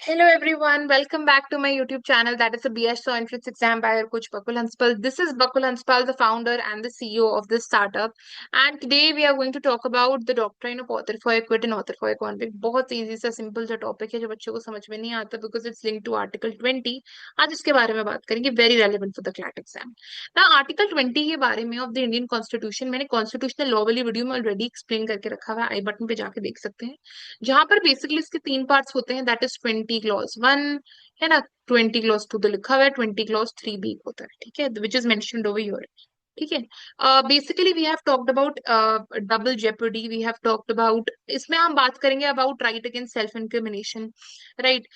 Hello everyone, welcome back to my YouTube channel that is a BS Entrance Exam by your coach Bakul Hanspal. This is Bakul Hanspal, the founder and the CEO of this startup. And today we are going to talk about the doctrine of author for acquit and author for convict. बहुत easy सा simple सा topic है जो बच्चों को समझ में नहीं आता because it's linked to Article 20. आज इसके बारे में बात करेंगे, very relevant for the CLAT exam. Now Article 20 के बारे में of the Indian Constitution मैंने constitutional law वाली वीडियो में ऑलरेडी एक्सप्लेन करके रखा हुआ है, आई बटन पे जाके देख सकते हैं, जहां पर बेसिकली इसके तीन पार्ट्स होते हैं, दैट इज 20 क्लॉज 1 है ना, 20 क्लॉज 2 तो लिखा हुआ है, 20 क्लॉज 3 भी होता है, ठीक है, which is mentioned over here. ठीक है, basically we have talked about double jeopardy, we have talked about, इसमें हम बात करेंगे about right against self incrimination, right,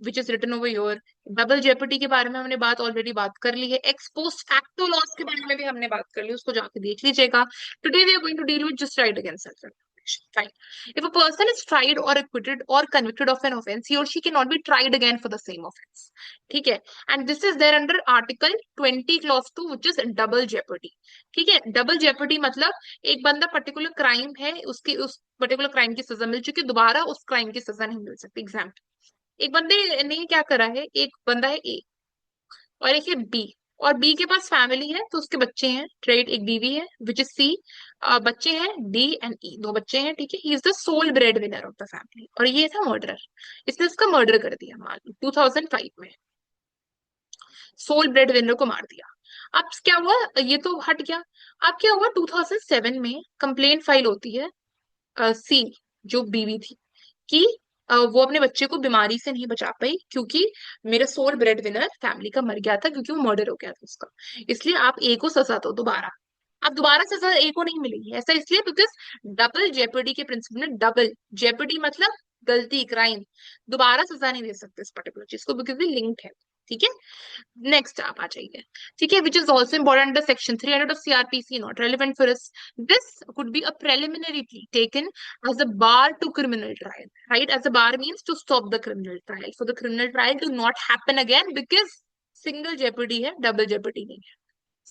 which is written over your. Double jeopardy के बारे में हमने ऑलरेडी बात कर ली है। एक्स पोस्ट फैक्टो लॉस के बारे में भी हमने बात कर ली, उसको जाके देख लीजिएगा। Today we are going to deal with just right against self incrimination. Fine. If a person is tried or acquitted or convicted of an offense, he or she cannot be tried again for the same offense. ठीक है, and this is there under Article 20 Clause 2, which is double jeopardy. ठीक है, double Jeopardy मतलब एक बंदा particular crime है, उसकी उस पर्टिकुलर क्राइम की सजा मिल चुकी है, दोबारा उस क्राइम की सजा नहीं मिल सकती। एग्जाम्पल, एक बंदे ने क्या करा है, एक बंदा है ए और एक है बी, और बी के पास फैमिली है तो उसके बच्चे हैं, राइट, एक बीवी है विच इज सी, बच्चे हैं डी एंड ई, दो बच्चे हैं, ठीक है, he is the sole bread winner of the family, और ये था मर्डरर, इसने उसका मर्डर कर दिया मान लो 2005 में, सोल ब्रेड विनर को मार दिया। अब क्या हुआ, ये तो हट गया। अब क्या हुआ, 2007 में कंप्लेंट फाइल होती है सी, जो बीवी थी, कि वो अपने बच्चे को बीमारी से नहीं बचा पाई क्योंकि मेरा सोल ब्रेड विनर फैमिली का मर गया था क्योंकि वो मर्डर हो गया था उसका, इसलिए आप ए को सजा दो दोबारा। अब दोबारा सजा ए को नहीं मिलेगी, ऐसा इसलिए बिकॉज डबल जेपर्डी के प्रिंसिपल में, डबल जेपर्डी मतलब गलती, क्राइम, दोबारा सजा नहीं दे सकते इस पर्टिकुलर चीज को बिकॉज ये लिंक्ड है। ठीक है, नेक्स्ट आप आ जाइए। ठीक है, which is also important under section 300 of CRPC, not relevant for us. This could be a preliminary plea taken as a bar to criminal trial, right? As a bar means to stop the criminal trial, for the criminal trial to not happen again, because single jeopardy है, double jeopardy नहीं है।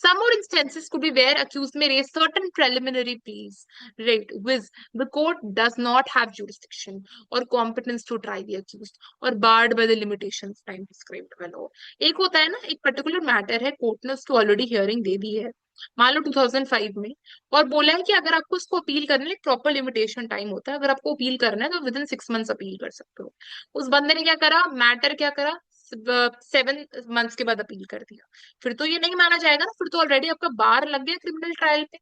Some more instances could be where accused may raise certain preliminary pleas, right, with the court does not have jurisdiction or competence to try the accused, or barred by the limitations time prescribed by law. एक होता है ना, एक particular matter है, court ने उसको already hearing दे दी है, मान लो 2005 में, और बोला है कि अगर आपको इसको अपील करना है, प्रॉपर लिमिटेशन टाइम होता है, अगर आपको अपील करना है तो विद इन 6 मंथ्स अपील कर सकते हो। उस बंदे ने क्या करा, मैटर क्या करा, 7 मंथ्स के बाद अपील कर दिया, फिर तो ये नहीं माना जाएगा ना, फिर तो ऑलरेडी आपका बार लग गया क्रिमिनल ट्रायल पे।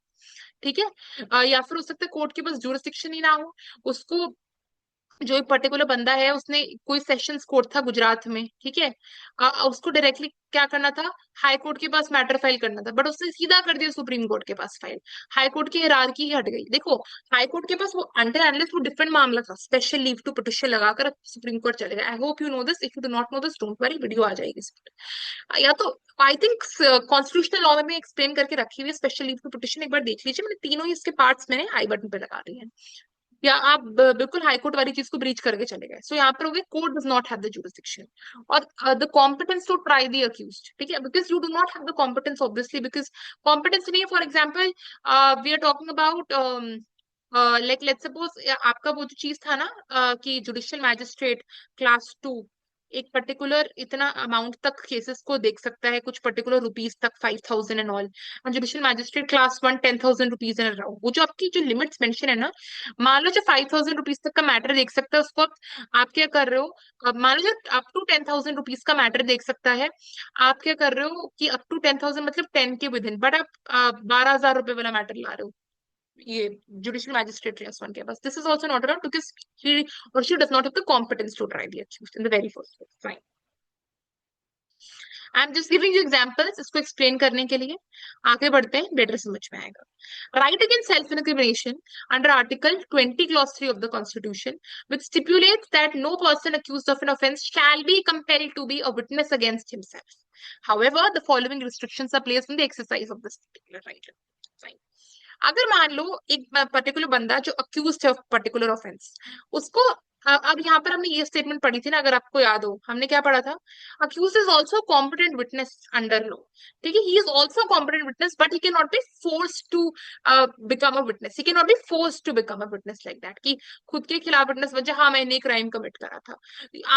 ठीक है, या फिर हो सकता है कोर्ट के पास जुरिस्डिक्शन ही ना हो, उसको, जो एक पर्टिकुलर बंदा है उसने, कोई सेशंस कोर्ट था गुजरात में, ठीक है, उसको डायरेक्टली क्या करना था, हाई कोर्ट के पास मैटर फाइल करना था, बट उसने सीधा कर दिया सुप्रीम कोर्ट के पास फाइल, हाई कोर्ट की हिरारकी ही हट गई। देखो, हाई कोर्ट के पास वो अंडर एनालिस्ट वो डिफरेंट मामला था, स्पेशल लीव टू पिटिशन लगाकर सुप्रीम कोर्ट चले गए। I hope you know this, if you do not know this don't worry, video आ जाएगी इस पर। या तो आई थिंक कॉन्स्टिट्यूशनल लॉ में एक्सप्लेन करके रखी हुई है स्पेशल लीव टू पिटिशन, एक बार देख लीजिए, मैंने तीनों ही इसके पार्ट्स मैंने आई बटन पे लगा दी है। या आप बिल्कुल हाईकोर्ट वाली चीज को ब्रीच करके चले गए, सो यहाँ पर हो गए court does not have the jurisdiction और the competence to try the accused. ठीक है, because you do not have the competence, obviously, because competence नहीं है। For example, we are talking about, like let's suppose आपका वो जो चीज था ना, कि जुडिशियल मैजिस्ट्रेट क्लास 2 एक पर्टिकुलर इतना अमाउंट तक केसेस को देख सकता है, कुछ पर्टिकुलर रुपीज तक, 5,000 and all, judicial magistrate class 1 10,000 rupees and around, वो जो आपकी जो लिमिट्स मेंशन है ना, मान लो जो 5,000 रुपीज तक का मैटर देख सकता है उसको आप क्या कर रहे हो, अब मान लो जो अप टू 10,000 रुपीज का मैटर देख सकता है, आप क्या कर रहे हो कि अप टू 10,000 मतलब 10 के विद इन, बट आप 12,000 रुपए वाला मैटर ला रहे हो ये जुडिशियल मैजिस्ट्रेट क्लास 1 के पास। This is also not allowed because he और she does not have the competence to try the accused in the very first place. Fine, I am just giving you examples, इसको explain करने के लिए। आगे बढ़ते हैं, बेटर समझ में आएगा। Right against self incrimination under article 20 clause 3 of the constitution, which stipulates that no person accused of an offense shall be compelled to be a witness against himself. However, the following restrictions are placed in the exercise of this particular right. Fine. अगर मान लो एक particular बंदा जो accused है of particular offence, उसको अब यहाँ पर हमने ये स्टेटमेंट पढ़ी थी ना, अगर आपको याद हो, हमने क्या पढ़ा था? Accuse is also competent witness under law. ठीक है, he is also competent witness, but he can not be force to become a witness. He can not be force to become a witness like that, कि खुद के खिलाफ witness बन जाए, हाँ मैंने क्राइम कमिट करा था।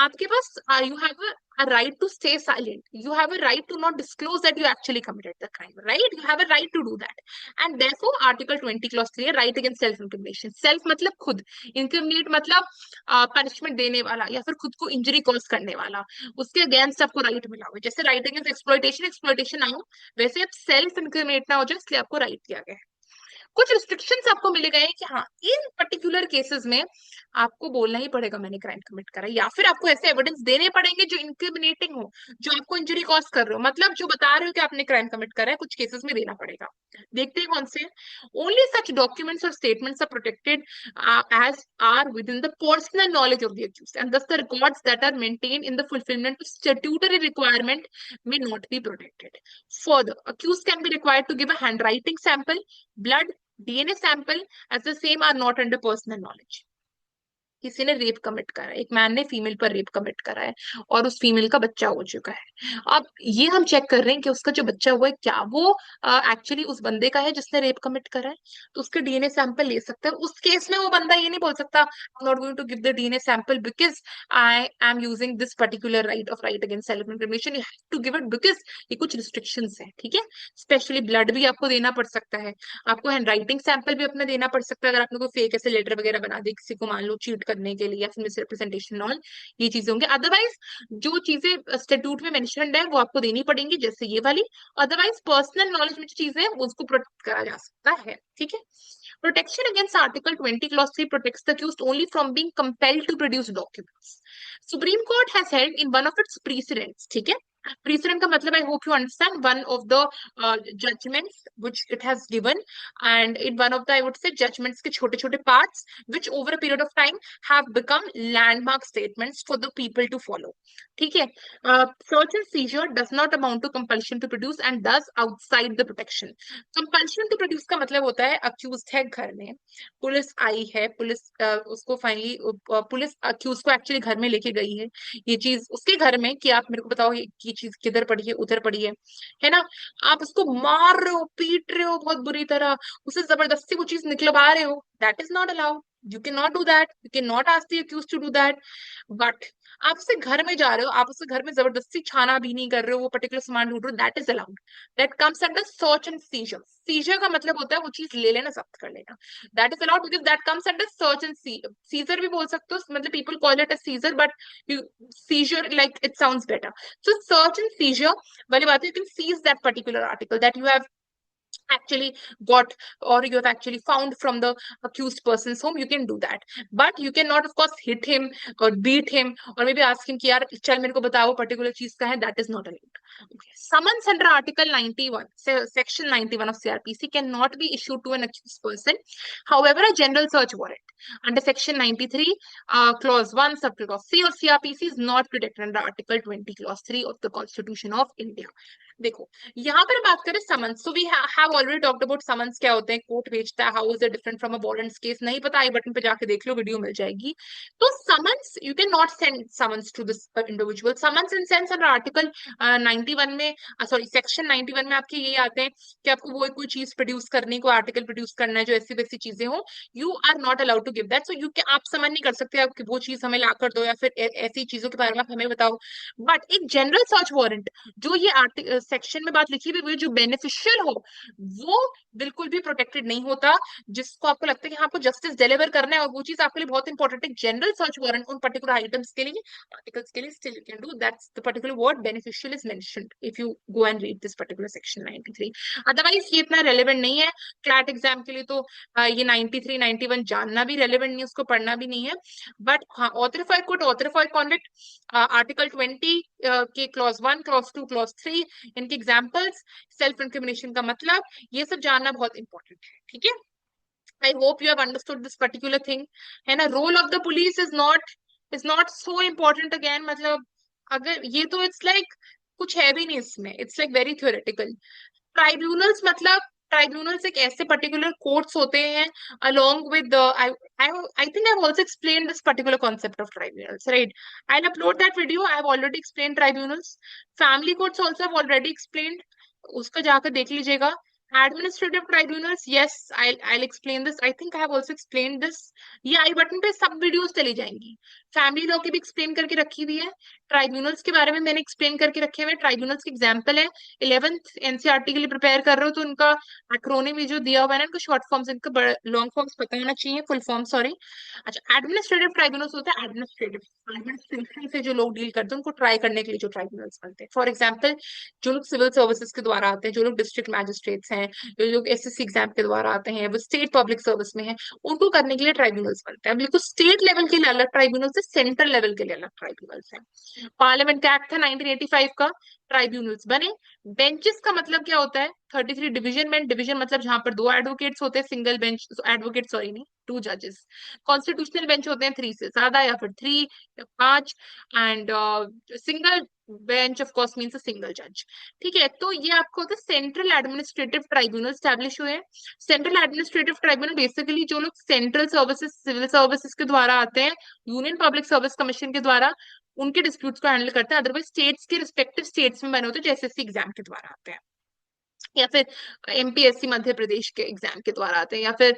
आपके पास you have a right to stay silent. You have a right to not disclose that you actually committed the crime, right? You have a right to do that. And therefore, Article 20, Clause 3, right against self-incrimination. Self मतलब खुद, incriminate मतलब punishment देने वाला या फिर खुद को injury cause करने वाला, उसके अगेंस्ट आपको राइट मिला हुआ है। जैसे राइट अगेंस्ट एक्सप्लॉइटेशन, एक्सप्लॉइटेशन ना हो, वैसे अब सेल्फ इंक्रिमिनेट ना हो जाए, इसलिए आपको राइट दिया गया है। कुछ रिस्ट्रिक्शंस आपको मिले गए हैं कि हाँ, इन पर्टिकुलर केसेस में आपको बोलना ही पड़ेगा मैंने क्राइम कमिट करा, या फिर आपको ऐसे एविडेंस देने पड़ेंगे जो इंक्रिमिनेटिंग हो, जो आपको इंजरी कॉज कर रहे हो, मतलब जो बता रहे हो कि आपने क्राइम कमिट करा है, कुछ केसेस में देना पड़ेगा। देखते हैं कौन से। ओनली सच डॉक्यूमेंट्स और statements are protected as are within the personal knowledge of the accused, and thus the records that are maintained in the fulfillment of statutory requirement may not be protected. Further, accused can be required to give a handwriting sample, blood, DNA sample, as the same are not under personal knowledge. किसी ने rape commit करा है, एक man ने female पर rape commit करा है और उस फीमेल का बच्चा हो चुका है। अब ये हम चेक कर रहे हैं कि उसका जो बच्चा हुआ है क्या वो एक्चुअली उस बंदे का है जिसने रेप कमिट करा है, तो उसके डीएनए सैंपल ले सकते हैं। उस केस में वो बंदा ये नहीं बोल सकता I am not going to give the DNA sample because I am using this particular right against self incrimination. You have to give it because ये कुछ रिस्ट्रिक्शंस है, ठीक है। स्पेशली ब्लड भी आपको देना पड़ सकता है, आपको हैंड राइटिंग सैंपल भी अपना देना पड़ सकता है, अगर आपने कोई फेक ऐसे लेटर वगैरह बना दे किसी को, मान लो चीट करने के लिए या फिर मिसरिप्रेजेंटेशन ऑल, ये चीजें होंगी। अदरवाइज जो चीजें स्टेट्यूट में मेंशन्ड है वो आपको देनी पड़ेंगी, जैसे ये वाली। अदरवाइज पर्सनल नॉलेज में जो चीजें हैं उसको प्रोटेक्ट करा जा सकता है, ठीक है। Protection against Article 20, Clause 3 protects the accused only from being compelled to produce documents. Supreme Court has held in one of its precedents, ठीक है। Precedent का मतलब I hope you understand, one of the judgments which it has given, and in one of the I would say judgments के छोटे छोटे parts which over a period of time have become landmark statements for the people to follow, ठीक है। Search and seizure does not amount to compulsion to produce and thus outside the protection. Compulsion to produce का मतलब होता है accused है घर में, police आई है, पुलिस उसको फाइनली पुलिस अक्यूज को एक्चुअली घर में लेके गई है, ये चीज उसके घर में कि आप मेरे को बताओ ये चीज किधर पड़ी है, उधर पड़ी है ना। आप उसको मार रहे हो, पीट रहे हो बहुत बुरी तरह, उसे जबरदस्ती वो चीज निकलवा रहे हो, that is not allowed. You can not do that, you can not ask the accuse to do that. But आप उससे घर में जा रहे हो, आप उससे घर में जबरदस्ती छाना भी नहीं कर रहे हो, वो पर्टिकुलर सामान ढूंढ रहे हो, that is allowed. That comes under search and seizure. Seizure का मतलब होता है वो चीज ले लेना, जब्त कर लेना, that is allowed because that comes under search and seizure भी बोल सकते हो, मतलब people call it a seizure but seizure like it sounds better. So search and seizure वाली बात है, you can seize that particular article that you have actually got or you have actually found from the accused person's home, you can do that, but you cannot of course hit him or beat him or maybe ask him कि यार चल मेरे को बताओ particular चीज का है, that is not allowed. Okay. Summons under Article 91, Section 91 of CRPC cannot be issued to an accused person. However, a general search warrant under Section 93, Clause 1, Subclause C of CRPC is not protected under Article 20, Clause 3 of the Constitution of India. देखो यहाँ पर बात करें summons, so we have already talked about summons क्या होते हैं, court भेजता है, how is it different from a warrant case, नहीं पता आई बटन पे जाके देख लो, वीडियो मिल जाएगी। तो summons you can not send summons to this individual. Summons in sense under article 91 में, सॉरी सेक्शन 91 में आपके ये आते हैं कि आपको वो कोई चीज प्रोड्यूस करनी, कोई आर्टिकल प्रोड्यूस करना है जो ऐसी वैसी चीजें हो, you are not allowed to give that. So you आप समन नहीं कर सकते कि वो चीज हमें ला कर दो या फिर ऐसी चीजों के बारे में हमें बताओ। बट एक जनरल सर्च वारंट जो ये सेक्शन में बात लिखी हुई, जो बेनिफिशियल हो, वो बिल्कुल भी प्रोटेक्टेड नहीं होता। जिसको आपको लगता है कि हाँ आपको जस्टिस डिलीवर करना है और वो चीज आपके लिए बहुत इंपॉर्टेंट है, जनरल सर्च वारंट उन पर्टिकुलर आइटम्स के लिए, आर्टिकल्स के लिए, still you can do, that's the particular word beneficial is mentioned if you go and read this particular section 93। Otherwise ये इतना रेलेवेंट नहीं है क्लैट एग्जाम के लिए, तो ये 93 91 जानना भी रेलेवेंट नहीं है, उसको पढ़ना भी नहीं है। बट हाँ, ऑथरिफाइड कोर्ट, ऑथरिफाइड कॉन्विक्ट, आर्टिकल 20 के क्लॉज 1, क्लॉज 2, क्लॉज 3, इनके एग्जाम्पल्स, सेल्फ इंक्रिमिनेशन का मतलब, ये सब जानना बहुत इंपॉर्टेंट है, ठीक है। I hope you have understood this particular thing, है ना। Role of the police is not so important again, मतलब अगर ये तो इट्स लाइक कुछ है भी नहीं इसमें, it's like very theoretical. Tribunals मतलब ट्राइब्यूनल्स एक ऐसे पर्टिकुलर कोर्ट्स होते हैं along with the I think I've also explained this particular concept of tribunals, right? I'll upload that video. I've already explained tribunals. Family courts also I've already explained. उसका जाकर देख लीजिएगा. Administrative tribunals, yes, I'll explain this. I think I have also explained this. ये आई button पे सब videos चली जाएंगी. Family law की भी एक्सप्लेन करके रखी हुई है. ट्राइब्यूनल्स के बारे में मैंने एक्सप्लेन करके रखे हुए. ट्राइब्यूनल्स के एग्जाम्पल है. 11th एनसीईआरटी के लिए प्रिपेयर कर रहे हो तो उनका एक्रोनिम ये जो दिया हुआ है ना, इनका शॉर्ट फॉर्म्स, इनका लॉन्ग फॉर्म्स पता होना चाहिए, फुल फॉर्म सॉरी. अच्छा, एडमिनिस्ट्रेटिव ट्राइब्यूनल्स होता है एडमिनिस्ट्रेटिव एडमिनिस्ट्रेशन से जो लोग डील करते हैं उनको ट्राई करने के लिए जो ट्राइब्यूनल्स बनते हैं. फॉर एग्जाम्पल, जो लोग सिविल सर्विसेज के द्वारा आते हैं, जो लोग डिस्ट्रिक्ट मैजिस्ट्रेट्स हैं, जो लोग एसएससी एग्जाम के द्वारा आते हैं, वो स्टेट पब्लिक सर्विस में है, उनको करने के लिए ट्राइब्यूनल्स बनते हैं. बिल्कुल स्टेट लेवल के लिए अलग ट्राइब्यूनल्स है, सेंट्रल लेवल के लिए अलग ट्राइब्यूनल्स है. पार्लियामेंट का एक्ट था 1985 का, ट्राइब्यूनल्स बने. बेंचेस का मतलब क्या होता है? 33 डिवीजन बेंच. डिवीजन मतलब जहां पर दो एडवोकेट्स होते हैं, सिंगल बेंच एडवोकेट सॉरी नहीं, टू जजेस. कॉन्स्टिट्यूशनल बेंच होते हैं 3 से ज्यादा या फिर 3 या 5. And single bench of course means a single जज. ठीक है, तो ये आपको होता है सेंट्रल एडमिनिस्ट्रेटिव ट्राइब्यूनल स्टैब्लिश हुए हैं. सेंट्रल एडमिनिस्ट्रेटिव ट्राइब्यूनल बेसिकली जो लोग सेंट्रल सर्विसेज सिविल सर्विसेज के द्वारा आते हैं, यूनियन पब्लिक सर्विस कमीशन के द्वारा, उनके डिस्प्यूट्स को हैंडल करते हैं. अदरवाइज स्टेट्स के रिस्पेक्टिव स्टेट्स में बने होते हैं, जैसे एसएससी एग्जाम के द्वारा आते हैं, या फिर एमपीएससी मध्य प्रदेश के एग्जाम के द्वारा आते हैं, या फिर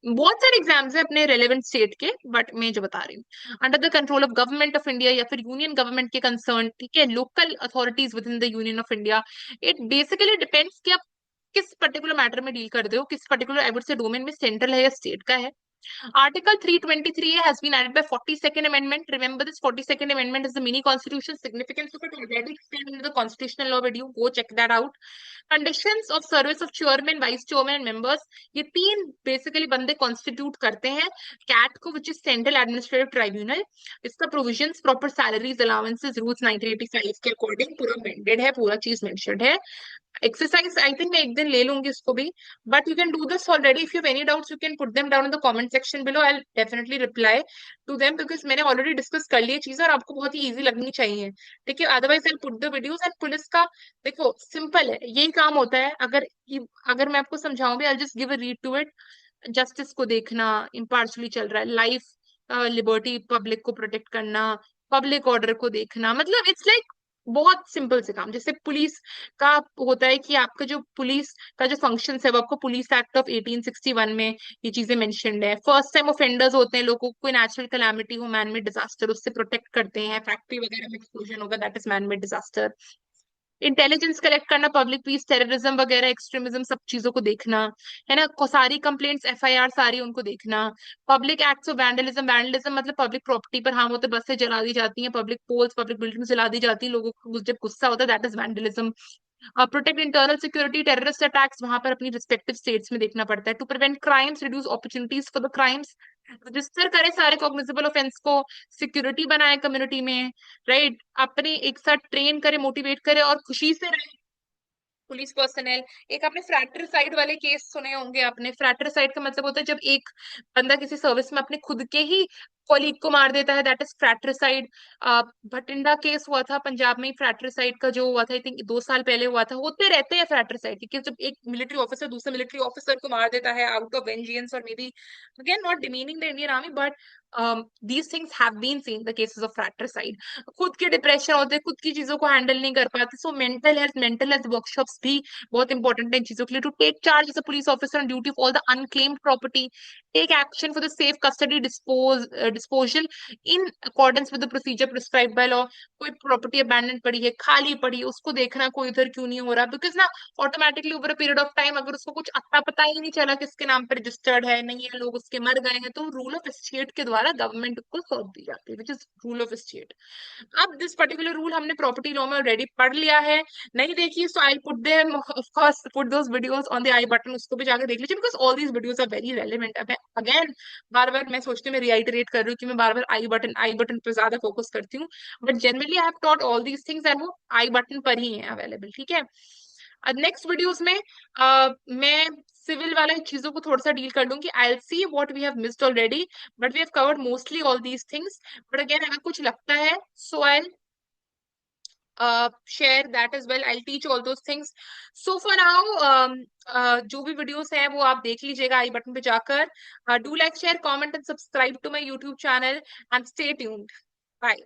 बहुत सारे एग्जाम्स है अपने रेलेवेंट स्टेट के, बट मैं जो बता रही हूँ, under the control of government of India या फिर यूनियन गवर्नमेंट के कंसर्न. ठीक है, local authorities with in the union of India. It basically depends कि आप किस पर्टिकुलर मैटर में डील करते हो, किस particular I would say domain में, सेंट्रल है या स्टेट का है. Article 323A has been added by 42nd Amendment. Remember, this 42nd Amendment is the mini constitution. Significance of it already explained in the constitutional law video. Go check that out. Conditions of service of chairman, vice chairman and members. ये तीन basically बंदे constitute करते हैं CAT को, which is Central Administrative Tribunal. इसका provisions, proper salaries, allowances, rules 1985 के according पूरा amended है, पूरा चीज mentioned है. एक्सरसाइज आई थिंक मैं एक दिन ले लूंगी इसको भी. But you can do this already. If you have any doubts you can put them down in the comment section below. I will definitely reply to them, because मैंने already discuss कर ली चीज और आपको बहुत ही इजी लगनी चाहिए. ठीक है, otherwise I put the videos. And police का देखो सिंपल है, यही काम होता है. अगर मैं आपको समझाऊंगी, I just give a read to it. Justice को देखना, इम्पार्शली चल रहा है, लाइफ लिबर्टी पब्लिक को प्रोटेक्ट करना, पब्लिक ऑर्डर को देखना, मतलब इट्स लाइक बहुत सिंपल से काम. जैसे पुलिस का होता है कि आपका जो पुलिस का जो फंक्शन है वो आपको पुलिस एक्ट ऑफ 1861 में ये चीजें मेंशन्ड है. फर्स्ट टाइम ऑफेंडर्स होते हैं, लोगों को कोई नेचुरल कैलामिटी हो, मैन मेड डिजास्टर, उससे प्रोटेक्ट करते हैं. फैक्ट्री वगैरह में एक्सप्लोजन होगा, that is man made disaster. Intelligence collect करना, पब्लिक पीस, टेररिज्म वगैरह, एक्सट्रीमिज्म, सब चीजों को देखना है ना. सारी कंप्लेंट्स एफआईआर सारी उनको देखना. Public acts of vandalism. Vandalism मतलब पब्लिक प्रॉपर्टी पर हार्म होते, बसें जला दी जाती हैं, पब्लिक पोल्स, पब्लिक बिल्डिंग्स जला दी जाती है, लोगों को जब गुस्सा होता है, that is vandalism. Protect internal security, terrorist attacks वहां पर अपनी रिस्पेक्टिव स्टेट्स में देखना पड़ता है. To prevent crimes, reduce opportunities for the crimes, register करे सारे कॉग्निजेबल ऑफेंस को, सिक्योरिटी बनाए कम्युनिटी में, राइट, अपने एक साथ ट्रेन करे, मोटिवेट करे और खुशी से रहे पुलिस पर्सनल. एक आपने फ्रैट्रिसाइड वाले केस सुने होंगे. आपने फ्रैट्रिसाइड का मतलब होता है जब एक बंदा किसी सर्विस में अपने खुद के ही कॉलीग को मार देता है, दैट इज फ्रैट्रिसाइड. भटिंडा केस हुआ था पंजाब में, फ्रैट्रिसाइड का जो हुआ था, आई थिंक 2 साल पहले हुआ था. होते रहते हैं फ्रैट्रिसाइड क्योंकि जब एक मिलिट्री ऑफिसर दूसरे मिलिट्री ऑफिसर को मार देता है आउट ऑफ वेंजियंस, और may be again not demeaning the Indian army, but these things have been seen the cases of fratricide. खुद के डिप्रेशन होते हैं, खुद की चीजों को हैंडल नहीं कर पाते. सो मेंटल हेल्थ वर्कशॉप्स भी बहुत इंपॉर्टेंट है इन चीजों के लिए. To take charge as a police officer on duty of all the unclaimed property, take action for the safe custody disposal in accordance with the procedure prescribe by law. कोई property abandon पड़ी है, खाली पड़ी है, उसको देखना कोई उधर क्यों नहीं हो रहा, बिकॉज ना automatically over a period of time अगर उसको कुछ अता पता ही नहीं चला किसके नाम पर रजिस्टर्ड है नहीं है, लोग उसके मर गए हैं, तो रूल ऑफ स्टेट के द्वारा गवर्नमेंट को सौंप दी जाती है, which is rule of state. अब दिस पर्टिकुलर रूल हमने प्रॉपर्टी लॉ में ऑलरेडी पढ़ लिया है. नहीं देखिए so I put them of course, put those videos on the I button, उसको भी जाकर देख लीजिए, because all these videos are very relevant. अब अगेन बार बार मैं सोचती हूँ, मैं रिआइटरेट कर रही हूँ कि मैं बार बार आई बटन पे ज्यादा फोकस करती हूँ, but generally I have taught all these things and वो आई बटन पर ही है अवेलेबल. ठीक है, नेक्स्ट वीडियोस में मैं सिविल वाला चीजों को थोड़ा सा डील कर लूंगी. I will see what we have missed already, but we have covered mostly all these things. But again अगर कुछ लगता है सो आई share that as well. I'll teach all those things. So for now, जो भी videos है वो आप देख लीजिएगा आई बटन पे जाकर. Do like, share, comment and subscribe to my YouTube channel and stay tuned. Bye.